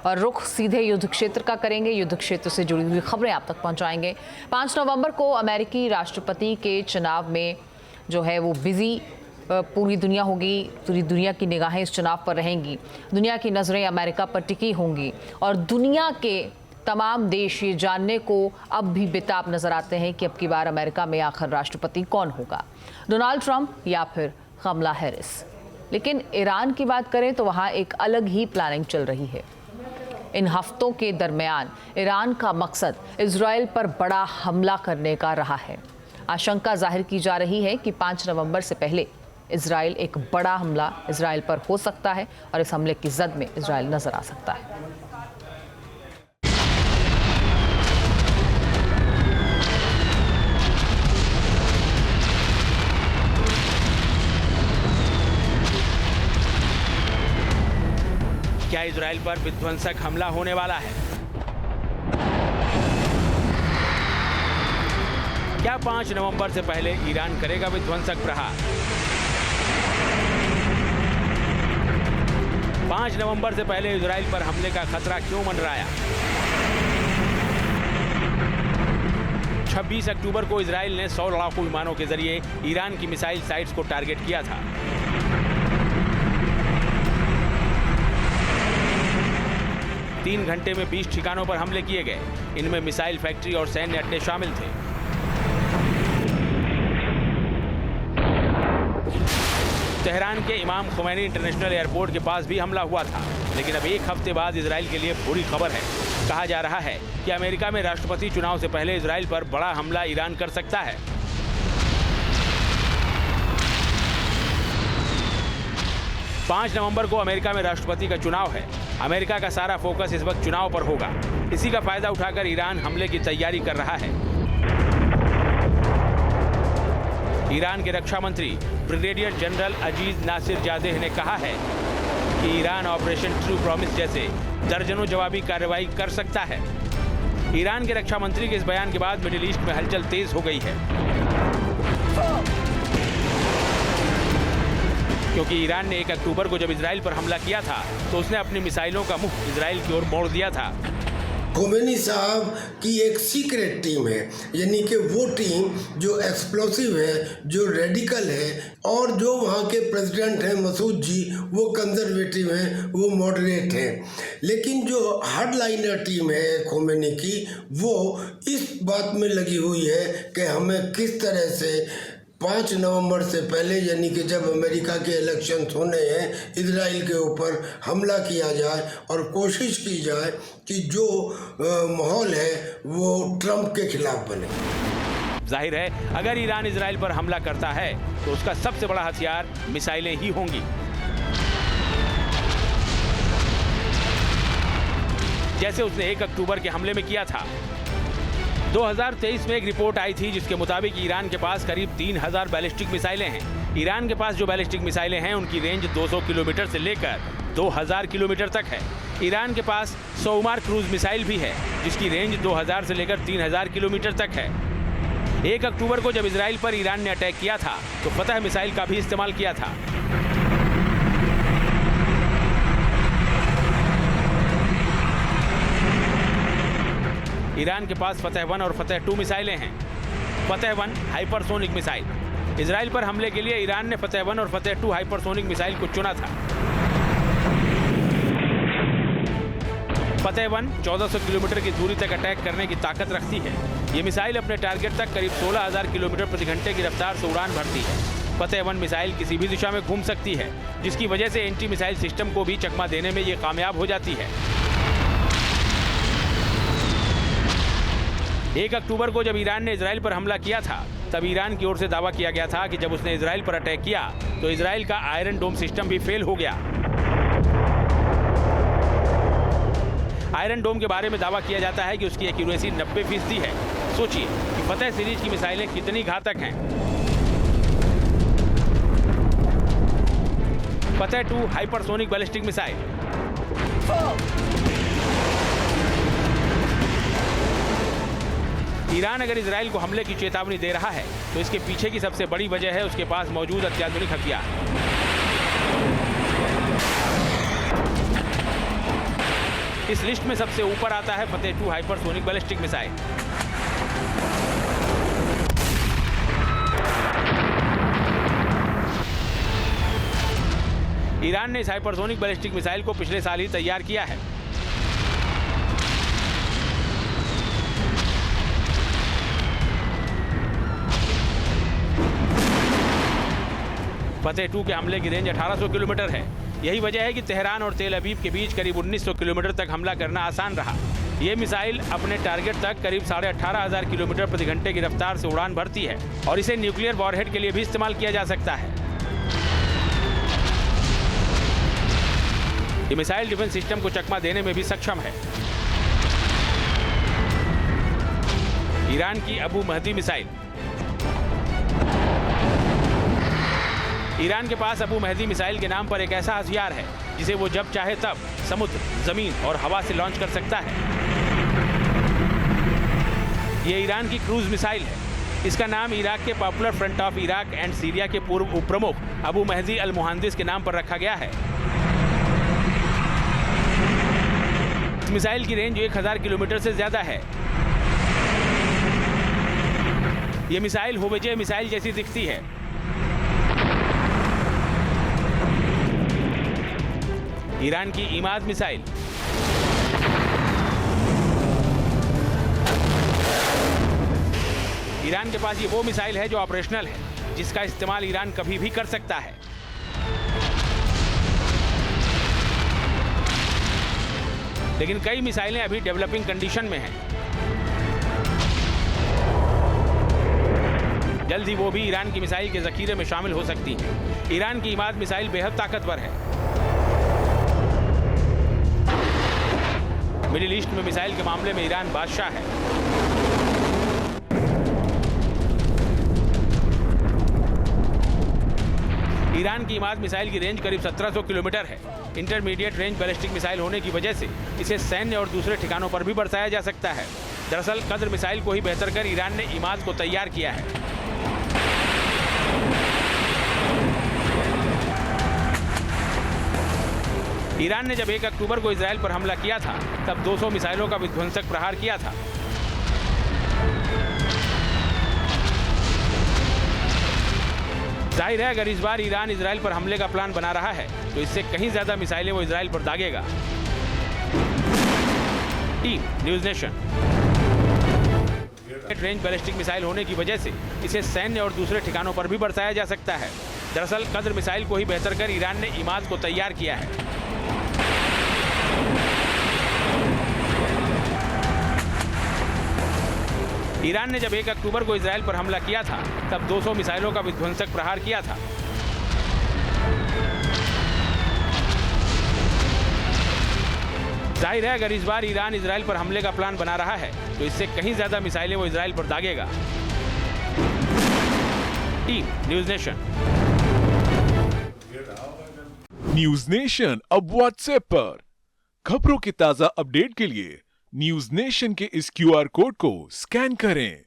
और रुख सीधे युद्ध क्षेत्र का करेंगे। युद्ध क्षेत्र से जुड़ी हुई खबरें आप तक पहुंचाएंगे। 5 नवंबर को अमेरिकी राष्ट्रपति के चुनाव में जो है वो बिजी पूरी दुनिया होगी। पूरी दुनिया की निगाहें इस चुनाव पर रहेंगी। दुनिया की नजरें अमेरिका पर टिकी होंगी और दुनिया के तमाम देश ये जानने को अब भी बेताब नजर आते हैं कि अब की बार अमेरिका में आखिर राष्ट्रपति कौन होगा, डोनाल्ड ट्रंप या फिर कमला हैरिस। लेकिन ईरान की बात करें तो वहाँ एक अलग ही प्लानिंग चल रही है। इन हफ्तों के दरमियान ईरान का मकसद इजराइल पर बड़ा हमला करने का रहा है। आशंका जाहिर की जा रही है कि 5 नवंबर से पहले इजराइल एक बड़ा हमला इजराइल पर हो सकता है और इस हमले की जद में इजराइल नजर आ सकता है। क्या इजराइल पर विध्वंसक हमला होने वाला है? क्या 5 नवंबर से पहले ईरान करेगा विध्वंसक प्रहार? 5 नवंबर से पहले इजराइल पर हमले का खतरा क्यों मंडराया? 26 अक्टूबर को इजराइल ने 100 लड़ाकू विमानों के जरिए ईरान की मिसाइल साइट्स को टारगेट किया था। तीन घंटे में 20 ठिकानों पर हमले किए गए। इनमें मिसाइल फैक्ट्री और सैन्य अड्डे शामिल थे। तेहरान के इमाम खुमैनी इंटरनेशनल एयरपोर्ट के पास भी हमला हुआ था। लेकिन अब एक हफ्ते बाद इजराइल के लिए बुरी खबर है। कहा जा रहा है कि अमेरिका में राष्ट्रपति चुनाव से पहले इजराइल पर बड़ा हमला ईरान कर सकता है। 5 नवंबर को अमेरिका में राष्ट्रपति का चुनाव है। अमेरिका का सारा फोकस इस वक्त चुनाव पर होगा। इसी का फायदा उठाकर ईरान हमले की तैयारी कर रहा है। ईरान के रक्षा मंत्री ब्रिगेडियर जनरल अजीज नासिर जादेह ने कहा है कि ईरान ऑपरेशन ट्रू प्रॉमिस जैसे दर्जनों जवाबी कार्रवाई कर सकता है। ईरान के रक्षा मंत्री के इस बयान के बाद मिडिल ईस्ट में हलचल तेज हो गई है, क्योंकि ईरान ने 1 अक्टूबर को जब इजराइल पर हमला किया था तो उसने अपनी मिसाइलों का मुंह इजराइल की ओर मोड़ दिया था। खोमेनी साहब की एक सीक्रेट टीम है, यानी कि वो टीम जो एक्सप्लोसिव है, जो रेडिकल है, और जो वहाँ के प्रेसिडेंट हैं मसूद जी, वो कंजर्वेटिव हैं, वो मॉडरेट हैं। लेकिन जो हार्डलाइनर टीम है खोमेनी की, वो इस बात में लगी हुई है कि हमें किस तरह से 5 नवंबर से पहले, यानी कि जब अमेरिका के इलेक्शंस होने हैं, इजराइल के ऊपर हमला किया जाए और कोशिश की जाए कि जो माहौल है वो ट्रंप के खिलाफ बने। जाहिर है अगर ईरान इजराइल पर हमला करता है तो उसका सबसे बड़ा हथियार मिसाइलें ही होंगी। जैसे उसने 1 अक्टूबर के हमले में किया था। 2023 में एक रिपोर्ट आई थी जिसके मुताबिक ईरान के पास करीब 3000 बैलिस्टिक मिसाइलें हैं। ईरान के पास जो बैलिस्टिक मिसाइलें हैं उनकी रेंज 200 किलोमीटर से लेकर 2000 किलोमीटर तक है। ईरान के पास सोमार क्रूज मिसाइल भी है जिसकी रेंज 2000 से लेकर 3000 किलोमीटर तक है। 1 अक्टूबर को जब इजराइल पर ईरान ने अटैक किया था तो फतह मिसाइल का भी इस्तेमाल किया था। ईरान के पास फतह 1 और फतह 2 मिसाइलें हैं। फतह 1 हाइपरसोनिक मिसाइल। इजराइल पर हमले के लिए ईरान ने फतह 1 और फतह 2 हाइपरसोनिक मिसाइल को चुना था। फतह 1 1400 किलोमीटर की दूरी तक अटैक करने की ताकत रखती है। ये मिसाइल अपने टारगेट तक करीब 16000 किलोमीटर प्रति घंटे की रफ्तार से उड़ान भरती है। फतह 1 मिसाइल किसी भी दिशा में घूम सकती है, जिसकी वजह से एंटी मिसाइल सिस्टम को भी चकमा देने में ये कामयाब हो जाती है। 1 अक्टूबर को जब ईरान ने इजराइल पर हमला किया था तब ईरान की ओर से दावा किया गया था कि जब उसने इजराइल पर अटैक किया तो इजराइल का आयरन डोम सिस्टम भी फेल हो गया। आयरन डोम के बारे में दावा किया जाता है कि उसकी एक्यूरेसी 90% है। सोचिए कि फतह सीरीज की मिसाइलें कितनी घातक हैं। फतह 2 हाइपरसोनिक बैलिस्टिक मिसाइल। ईरान अगर इजराइल को हमले की चेतावनी दे रहा है तो इसके पीछे की सबसे बड़ी वजह है उसके पास मौजूद अत्याधुनिक हथियार। इस लिस्ट में सबसे ऊपर आता है फतेह 2 हाइपरसोनिक बैलिस्टिक मिसाइल। ईरान ने इस हाइपरसोनिक बैलिस्टिक मिसाइल को पिछले साल ही तैयार किया है। फतेह 2 के हमले की रेंज 1800 किलोमीटर है। यही वजह है कि तेहरान और तेल अवीव के बीच करीब 1900 किलोमीटर तक हमला करना आसान रहा। ये मिसाइल अपने टारगेट तक करीब 18,500 किलोमीटर प्रति घंटे की रफ्तार से उड़ान भरती है और इसे न्यूक्लियर वॉरहेड के लिए भी इस्तेमाल किया जा सकता है। ये मिसाइल डिफेंस सिस्टम को चकमा देने में भी सक्षम है। ईरान की अबू महदी मिसाइल। ईरान के पास अबू महदी मिसाइल के नाम पर एक ऐसा हथियार है जिसे वो जब चाहे तब समुद्र, जमीन और हवा से लॉन्च कर सकता है। ये ईरान की क्रूज मिसाइल है। इसका नाम इराक के popular front of Iraq and Syria के पूर्व उप प्रमुख अबू महदी अल मुहांदिस के नाम पर रखा गया है। इस मिसाइल की रेंज 1000 किलोमीटर से ज्यादा है। यह मिसाइल होवेजे मिसाइल जैसी दिखती है। ईरान की इमाद मिसाइल। ईरान के पास ये वो मिसाइल है जो ऑपरेशनल है, जिसका इस्तेमाल ईरान कभी भी कर सकता है। लेकिन कई मिसाइलें अभी डेवलपिंग कंडीशन में हैं। जल्द ही वो भी ईरान की मिसाइल के जखीरे में शामिल हो सकती हैं। ईरान की इमाद मिसाइल बेहद ताकतवर है। मिडिल ईस्ट में मिसाइल के मामले में ईरान बादशाह है। ईरान की इमाद मिसाइल की रेंज करीब 1700 किलोमीटर है। इंटरमीडिएट रेंज बैलिस्टिक मिसाइल होने की वजह से इसे सैन्य और दूसरे ठिकानों पर भी बरसाया जा सकता है। दरअसल कद्र मिसाइल को ही बेहतर कर ईरान ने इमाद को तैयार किया है। ईरान ने जब 1 अक्टूबर को इजराइल पर हमला किया था, तब 200 मिसाइलों का विध्वंसक प्रहार किया था। जाहिर है, अगर इस बार ईरान इजराइल पर हमले का प्लान बना रहा है, तो इससे कहीं ज्यादा मिसाइलें वो इजराइल पर दागेगा। Team news nation. Range ballistic missile होने की वजह से इसे सैन्य और दूसरे ठिकानों पर भी बरसाया जा सकता है। दरअसल कद्र मिसाइल को ही बेहतर कर ईरान ने इमाद को तैयार किया है। ईरान ने जब 1 अक्टूबर को इजराइल पर हमला किया था, तब 200 मिसाइलों का विध्वंसक प्रहार किया था। जाहिर है, अगर इस बार ईरान इजराइल पर हमले का प्लान बना रहा है, तो इससे कहीं ज्यादा मिसाइलें वो इजराइल पर दागेगा। Team news nation. News nation अब व्हाट्सएप पर खबरों के ताजा अपडेट के लिए न्यूज नेशन के इस QR कोड को स्कैन करें